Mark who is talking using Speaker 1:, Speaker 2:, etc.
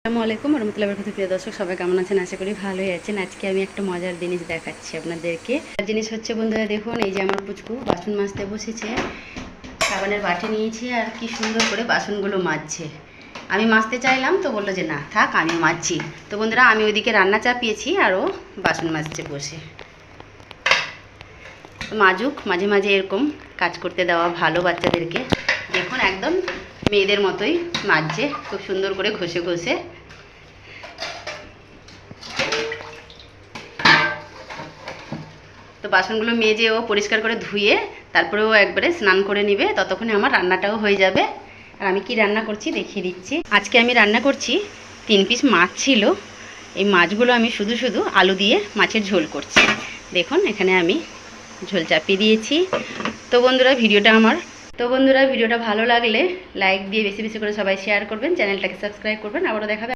Speaker 1: আসসালামু আলাইকুম রহমতুল্লাহি ওয়া বারাকাতুহু। প্রিয় দর্শক, সবাই কেমন আছেন? আশা করি ভালোই আছেন। আজকে আমি একটা মজার জিনিস দেখাচ্ছি আপনাদেরকে। জিনিস হচ্ছে বন্ধুরা, দেখুন এই যে আমার পুচকু বাসন মাজতে বসেছে। সাবানের বাটি নিয়েছি আর কি সুন্দর করে বাসনগুলো মাজছে। আমি মাজতে চাইলাম তো বললো যে না থাক, আমি মাজছি। তো বন্ধুরা, আমি ওইদিকে রান্না চাপিয়েছি আর ও বাসন মাজছে বসে। মাজুক, মাঝে মাঝে এরকম কাজ করতে দেওয়া ভালো বাচ্চাদেরকে। দেখুন একদম মেয়েদের মতোই মাজছে, খুব সুন্দর করে ঘষে ঘষে। তো বাসনগুলো মেজে ও পরিষ্কার করে ধুয়ে তারপরে ও একবারে স্নান করে নিবে, ততক্ষণে আমার রান্নাটাও হয়ে যাবে। আর আমি কি রান্না করছি দেখিয়ে দিচ্ছি। আজকে আমি রান্না করছি 3 পিস মাছ ছিল। এই মাছগুলো আমি শুধু শুধু আলু দিয়ে মাছের ঝোল করছি। দেখুন এখানে আমি ঝোল চাপিয়ে দিয়েছি। তো বন্ধুরা ভিডিওটা ভালো লাগলে লাইক দিয়ে বেশি বেশি করে সবাই শেয়ার করবেন, চ্যানেলটাকে সাবস্ক্রাইব করবেন। আবারও দেখা